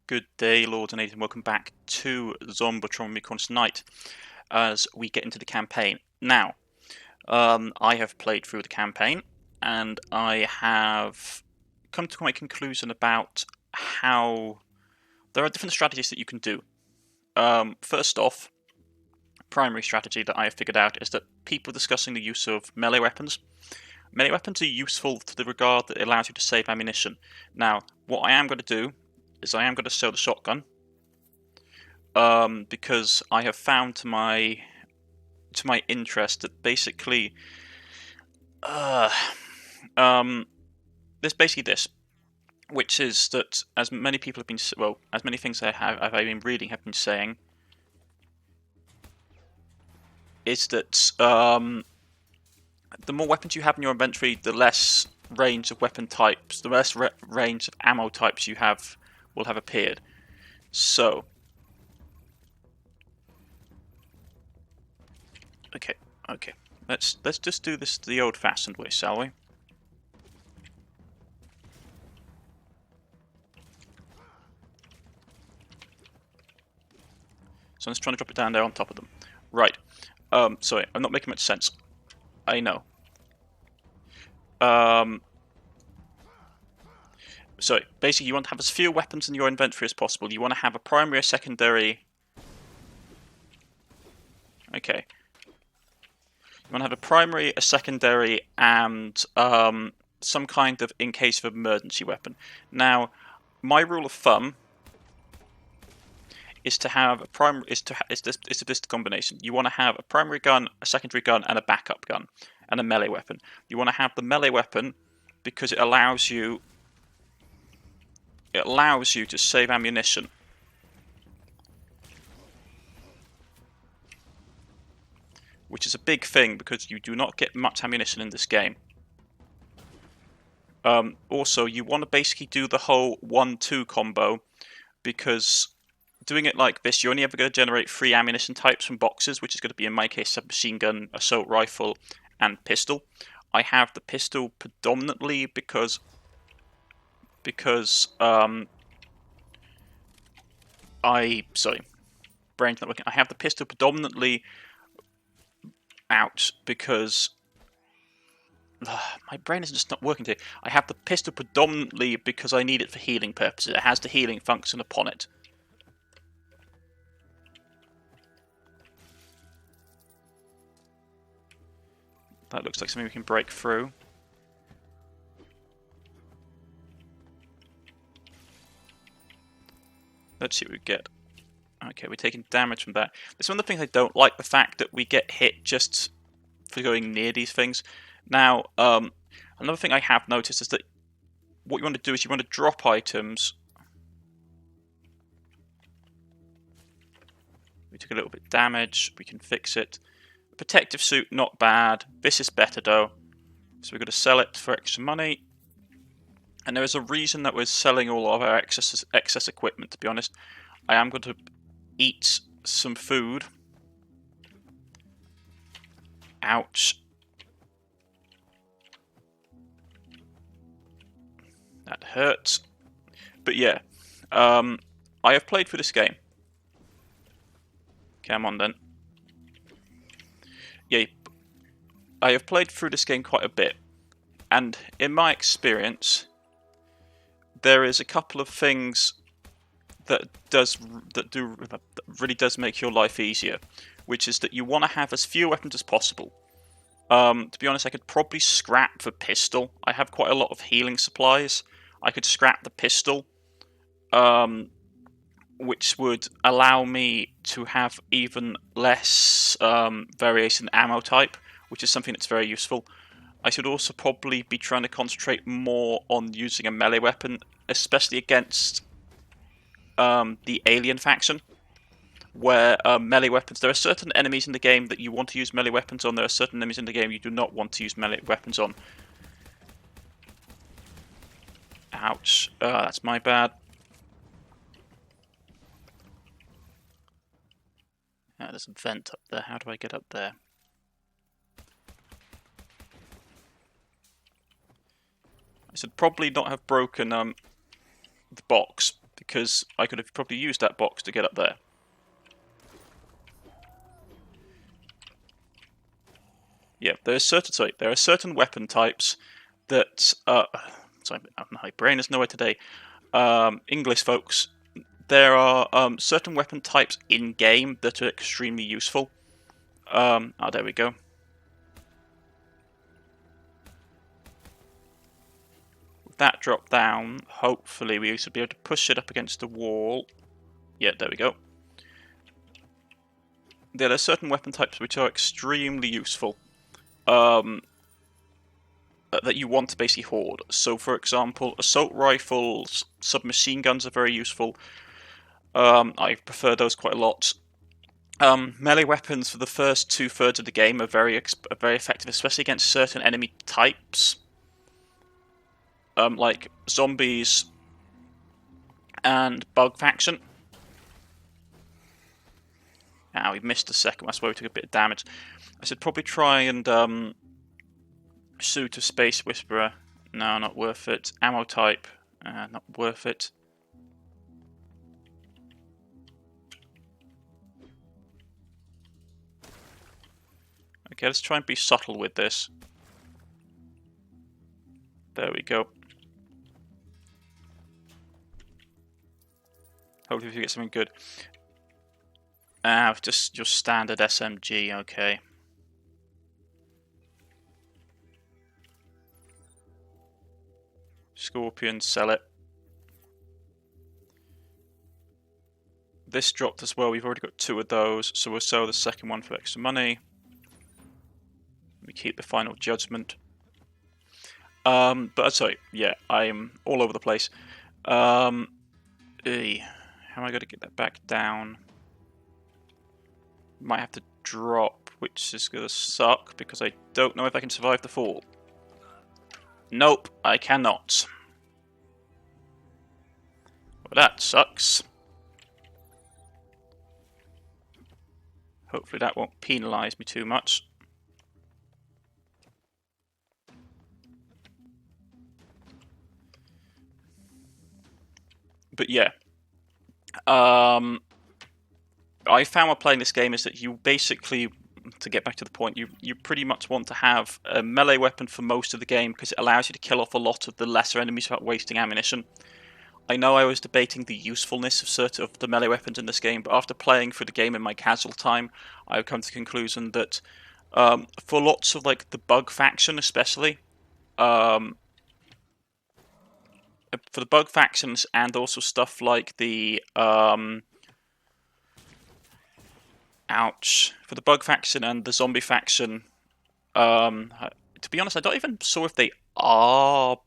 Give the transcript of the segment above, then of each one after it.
Good day, Lords and Ladies, and welcome back to Zombotron with Cornish-Knight as we get into the campaign. Now, I have played through the campaign, and I have come to my conclusion about how there are different strategies that you can do. First off, primary strategy that I have figured out is that people are discussing the use of melee weapons. Melee weapons are useful to the regard that it allows you to save ammunition. Now, what I am going to do is I am going to sell the shotgun, because I have found to my interest that basically, there's basically this, which is that as many people have been, as many things I've been reading have been saying, is that the more weapons you have in your inventory, the less range of weapon types, the less range of ammo types you have will have appeared. So, okay, let's just do this the old-fashioned way, shall we? So I'm just trying to drop it down there on top of them. Right. Sorry, I'm not making much sense. I know. So basically, you want to have as few weapons in your inventory as possible. You want to have a primary, a secondary. Okay. You want to have a primary, a secondary, and some kind of in case of emergency weapon. Now, my rule of thumb is to have a primary. Is this combination? You want to have a primary gun, a secondary gun, and a backup gun, and a melee weapon. You want to have the melee weapon because it allows you. It allows you to save ammunition. Which is a big thing because you do not get much ammunition in this game. Also, you want to basically do the whole 1-2 combo because doing it like this, you're only ever going to generate 3 ammunition types from boxes, which is going to be, in my case, submachine gun, assault rifle, and pistol. I have the pistol predominantly because brain's not working. I have the pistol predominantly out because my brain is just not working today. I have the pistol predominantly because I need it for healing purposes. It has the healing function upon it. That looks like something we can break through. Let's see what we get. Okay, we're taking damage from that. That's one of the things I don't like, the fact that we get hit just for going near these things. Now, another thing I have noticed is that what you want to do is you want to drop items. We took a little bit of damage, we can fix it. Protective suit, not bad. This is better though. So we're going to sell it for extra money. And there is a reason that we're selling all of our excess equipment, to be honest. I am going to eat some food. Ouch. That hurts. But yeah, I have played through this game. Come on then. Yeah, I have played through this game quite a bit. And in my experience, there is a couple of things that really does make your life easier, which is that you want to have as few weapons as possible. To be honest, I could probably scrap the pistol. I have quite a lot of healing supplies. I could scrap the pistol, which would allow me to have even less variation in ammo type, which is something that's very useful. I should also probably be trying to concentrate more on using a melee weapon, especially against the alien faction, where melee weapons... There are certain enemies in the game that you want to use melee weapons on, there are certain enemies in the game you do not want to use melee weapons on. Ouch. That's my bad. There's a vent up there. How do I get up there? I should probably not have broken the box, because I could have probably used that box to get up there. Yeah, there are certain weapon types that sorry, my brain is nowhere today. English folks, there are certain weapon types in game that are extremely useful. Oh, there we go. With that drop down, hopefully we should be able to push it up against the wall. Yeah, there we go. There are certain weapon types which are extremely useful. That you want to basically hoard. So, for example, assault rifles, submachine guns are very useful. I prefer those quite a lot. Melee weapons for the first 2/3 of the game are very effective, especially against certain enemy types, like zombies and bug faction. Now we missed a second. That's why we took a bit of damage. I should probably try and suit a Space Whisperer. No, not worth it. Ammo type. Not worth it. Okay, let's try and be subtle with this. There we go. Hopefully we get something good. Just your standard SMG, okay. Scorpion, sell it. This dropped as well, we've already got 2 of those, so we'll sell the second one for extra money. We keep the final judgment. But sorry, yeah, I'm all over the place. How am I going to get that back down? Might have to drop, which is going to suck, because I don't know if I can survive the fall. Nope, I cannot. Well, that sucks. Hopefully that won't penalise me too much. But yeah. I found while playing this game is that you basically, to get back to the point, you pretty much want to have a melee weapon for most of the game because it allows you to kill off a lot of the lesser enemies without wasting ammunition. I know I was debating the usefulness of certain of the melee weapons in this game, but after playing through the game in my casual time, I've come to the conclusion that for lots of like the bug faction especially, for the bug factions and also stuff like the for the bug faction and the zombie faction, to be honest, I don't even saw if they are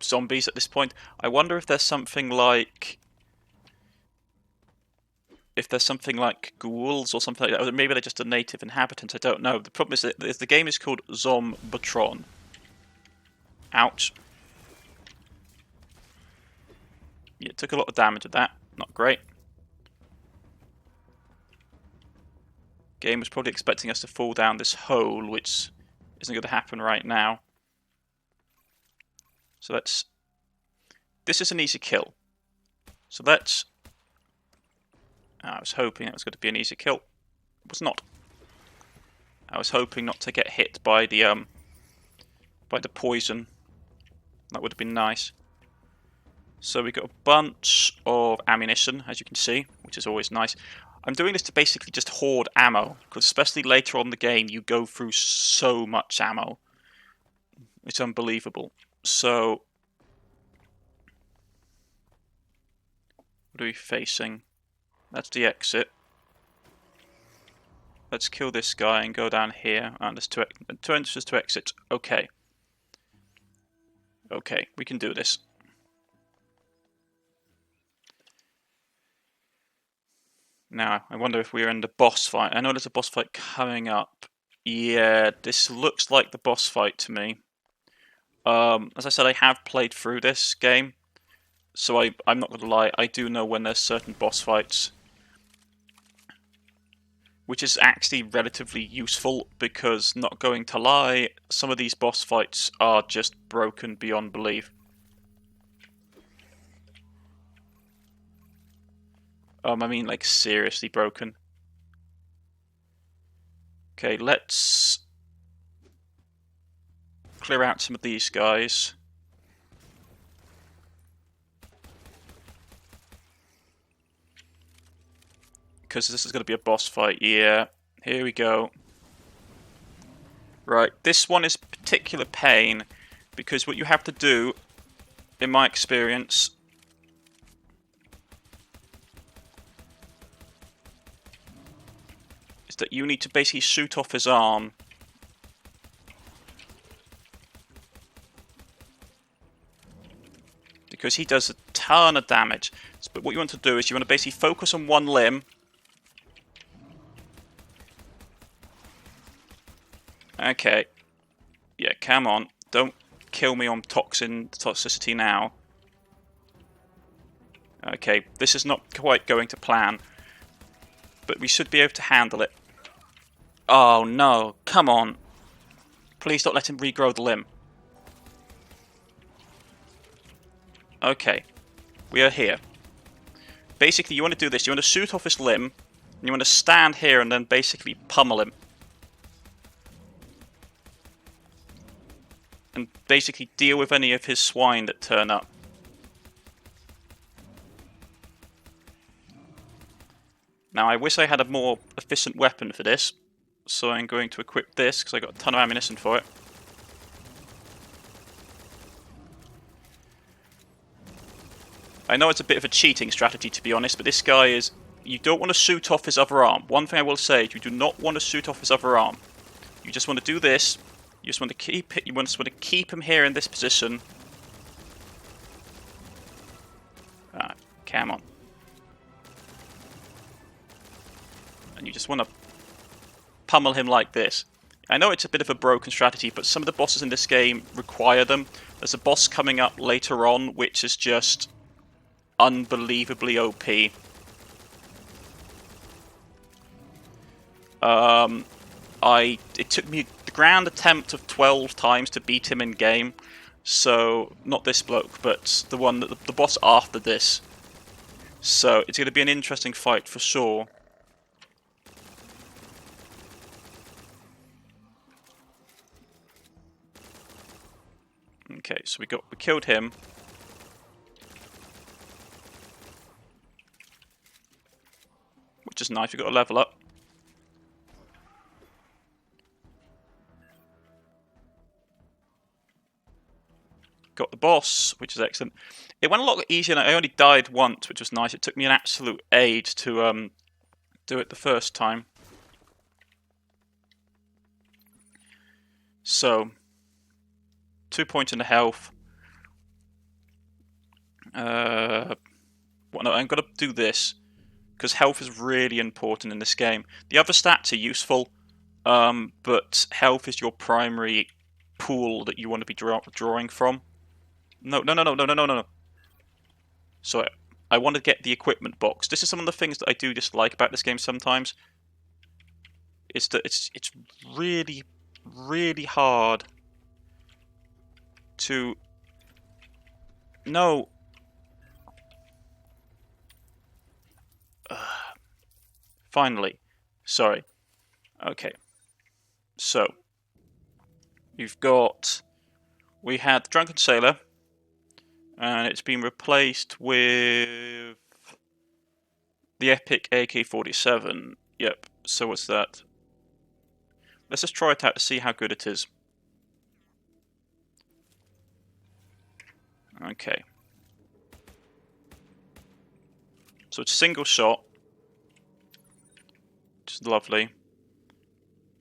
zombies at this point. I wonder if there's something like ghouls or something like that. Or maybe they're just a native inhabitant. I don't know. The problem is that the game is called Zombotron. Ouch. Yeah, it took a lot of damage with that. Not great. Game was probably expecting us to fall down this hole, which isn't going to happen right now. So let's... This is an easy kill. So let's... I was hoping it was going to be an easy kill. It was not. I was hoping not to get hit by the poison. That would have been nice. So we got a bunch of ammunition, as you can see, which is always nice. I'm doing this to basically just hoard ammo, because especially later on in the game, you go through so much ammo. It's unbelievable. So, what are we facing? That's the exit. Let's kill this guy and go down here. And there's two entrances, 2 exits. Okay. Okay, we can do this. Now, I wonder if we're in the boss fight. I know there's a boss fight coming up. Yeah, this looks like the boss fight to me. As I said, I have played through this game, so I'm not going to lie, I do know when there's certain boss fights. which is actually relatively useful because, not going to lie, some of these boss fights are just broken beyond belief. I mean, like, seriously broken. Okay, let's clear out some of these guys. Because this is going to be a boss fight. Yeah, here we go. Right, this one is particular pain because what you have to do, in my experience, is that you need to basically shoot off his arm. Because he does a ton of damage. But what you want to do is you want to basically focus on one limb. Okay. Yeah, come on. Don't kill me on toxicity now. Okay, this is not quite going to plan. But we should be able to handle it. Oh no, come on. Please don't let him regrow the limb. Okay, we are here. Basically, you want to do this. You want to shoot off his limb. And you want to stand here and then basically pummel him. And basically deal with any of his swine that turn up. Now, I wish I had a more efficient weapon for this. So I'm going to equip this, because I got a ton of ammunition for it. I know it's a bit of a cheating strategy, to be honest, but this guy is... You don't want to shoot off his other arm. One thing I will say is you do not want to shoot off his other arm. You just want to do this. You just want to keep it. You just want to keep him here in this position. Alright, come on. And you just want to pummel him like this. I know it's a bit of a broken strategy, but some of the bosses in this game require them. There's a boss coming up later on, which is just unbelievably OP. It took me the grand attempt of 12 times to beat him in game. So, not this bloke, but the boss after this. So, it's going to be an interesting fight for sure. Okay, so we killed him. Which is nice, we got a level up. Got the boss, which is excellent. It went a lot easier, and I only died once, which was nice. It took me an absolute age to do it the first time. So, 2 points in the health. No, I'm going to do this, because health is really important in this game. The other stats are useful, but health is your primary pool that you want to be drawing from. No. So I want to get the equipment box. This is some of the things that I do dislike about this game sometimes. Is that it's really, really hard to... No. Finally. Sorry. Okay. So. We had the Drunken Sailor. And it's been replaced with the epic AK-47. Yep. So what's that? Let's just try it out to see how good it is. Okay. So it's single shot. Which is lovely.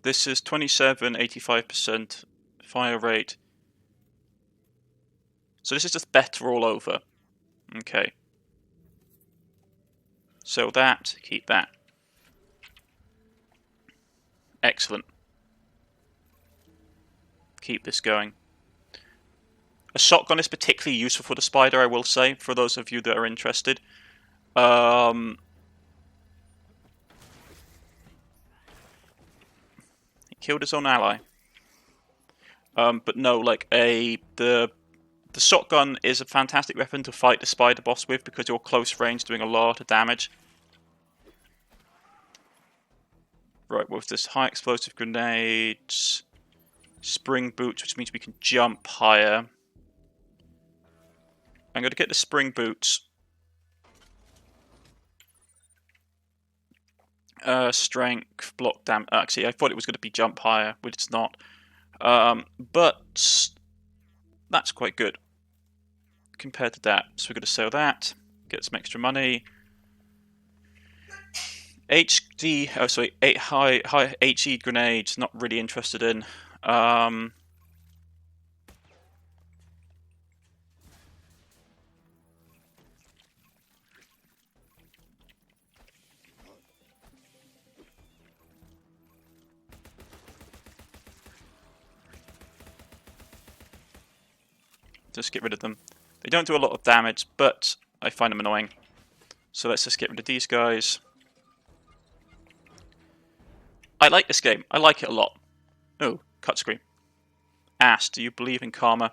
This is 27-85% fire rate. So this is just better all over. Okay. So that, keep that. Excellent. Keep this going. A shotgun is particularly useful for the spider, I will say, for those of you that are interested. Killed his own ally. But no, like the shotgun is a fantastic weapon to fight the spider boss with because you're close range doing a lot of damage. Right, with this high explosive grenades, spring boots, which means we can jump higher. I'm going to get the spring boots. Strength, block damage. Actually, I thought it was going to be jump higher, but it's not. But that's quite good compared to that. So we're going to sell that, get some extra money. HD, oh sorry, 8 high HE grenades, not really interested in. Just get rid of them. They don't do a lot of damage, but I find them annoying. So let's just get rid of these guys. I like this game. I like it a lot. Oh, cut screen. Ask, do you believe in karma?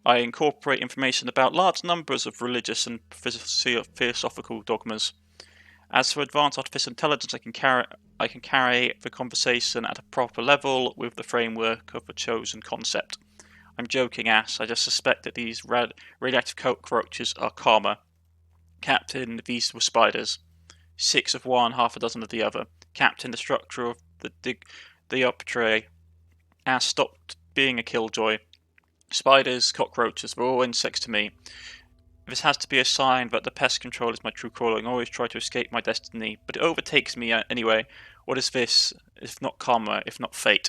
I incorporate information about large numbers of religious and philosophical dogmas. As for advanced artificial intelligence, I can carry the conversation at a proper level with the framework of a chosen concept. I'm joking, ass. I just suspect that these radioactive cockroaches are karma. Captain, these were spiders. 6 of one, half a dozen of the other. Captain, the structure of the dioptray. Ass stopped being a killjoy. Spiders, cockroaches, were all insects to me. This has to be a sign that the pest control is my true calling. I always try to escape my destiny, but it overtakes me anyway. What is this, if not karma, if not fate?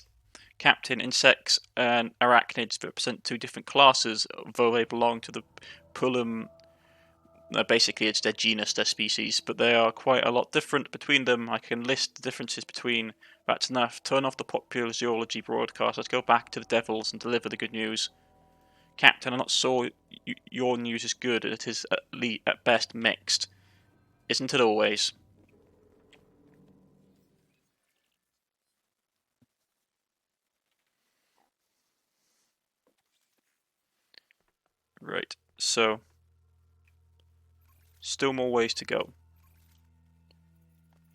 Captain, insects and arachnids represent 2 different classes, though they belong to the Pullum. Basically, it's their genus, their species, but they are quite a lot different between them. I can list the differences between. That's enough. Turn off the popular zoology broadcast. Let's go back to the devils and deliver the good news. Captain, I'm not sure your news is good. It is at best mixed. Isn't it always? Right, so still more ways to go.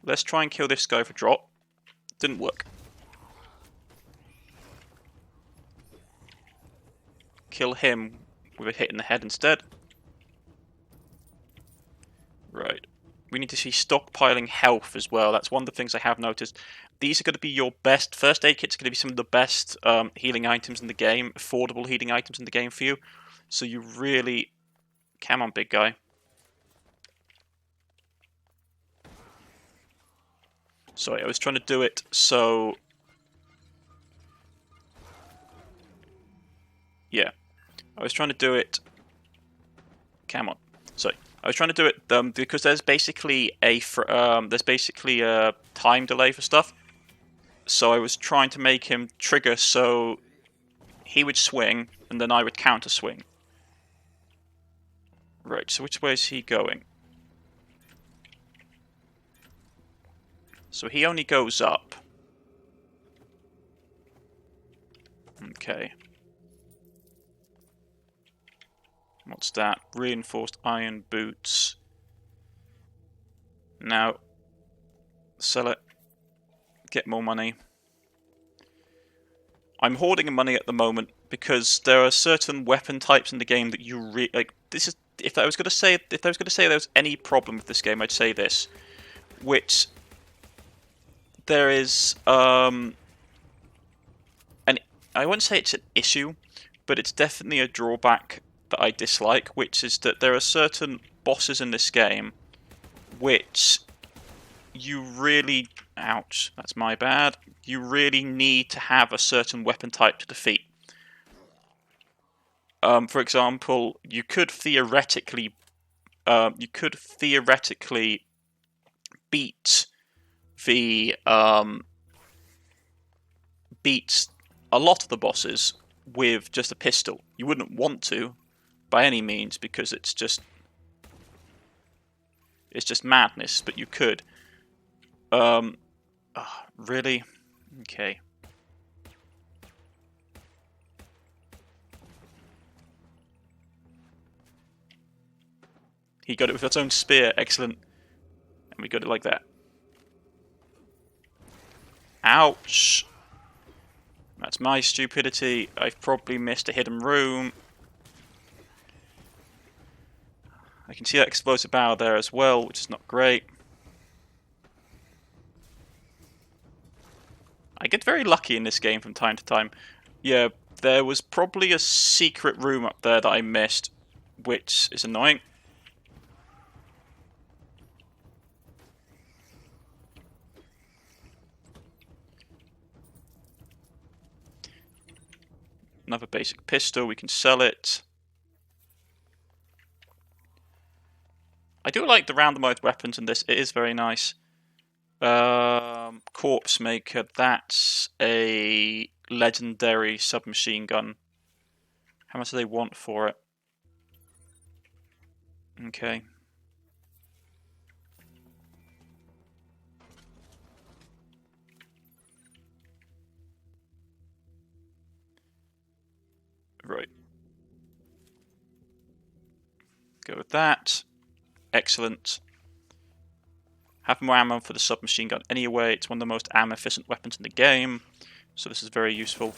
Let's try and kill this guy for drop. Didn't work. Kill him with a hit in the head instead. Right. We need to see stockpiling health as well. That's one of the things I have noticed. These are going to be your best. First aid kits are going to be some of the best healing items in the game. Affordable healing items in the game for you. So you really... Come on, big guy. Sorry, I was trying to do it so... Yeah. I was trying to do it... Come on. Sorry. I was trying to do it because there's basically a time delay for stuff. So I was trying to make him trigger so he would swing and then I would counter swing. Right, so which way is he going? So he only goes up. Okay. What's that? Reinforced iron boots. Now, sell it. Get more money. I'm hoarding money at the moment because there are certain weapon types in the game that you like. This is if I was going to say there was any problem with this game, I'd say this, which there is and I wouldn't say it's an issue, but it's definitely a drawback that I dislike, which is that there are certain bosses in this game which you really... Ouch, that's my bad. You really need to have a certain weapon type to defeat. For example, you could theoretically beat beat a lot of the bosses with just a pistol. You wouldn't want to, by any means, because it's just madness. But you could. Really, Okay. He got it with its own spear. Excellent. And we got it like that. Ouch. That's my stupidity. I've probably missed a hidden room. I can see that explosive barrel there as well, which is not great. I get very lucky in this game from time to time. Yeah, there was probably a secret room up there that I missed, which is annoying. Another basic pistol, we can sell it. I do like the randomized weapons in this, it is very nice. Corpse Maker, that's a legendary submachine gun. How much do they want for it? Okay. Right. Go with that. Excellent. Have more ammo for the submachine gun anyway. It's one of the most ammo efficient weapons in the game. So this is very useful.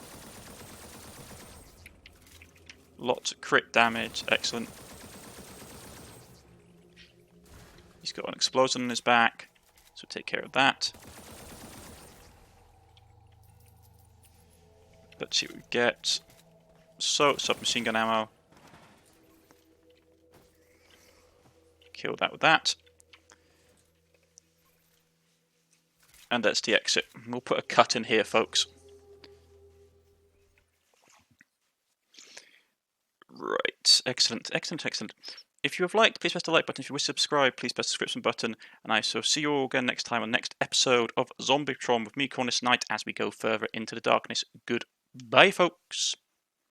Lots of crit damage. Excellent. He's got an explosion on his back. So take care of that. Let's see what we get. So, submachine gun ammo. Kill that with that. And that's the exit. We'll put a cut in here, folks. Right. Excellent, excellent, excellent. If you have liked, please press the like button. If you wish to subscribe, please press the subscription button. And I shall see you all again next time on the next episode of Zombotron with me, Cornish-Knight, as we go further into the darkness. Goodbye, folks.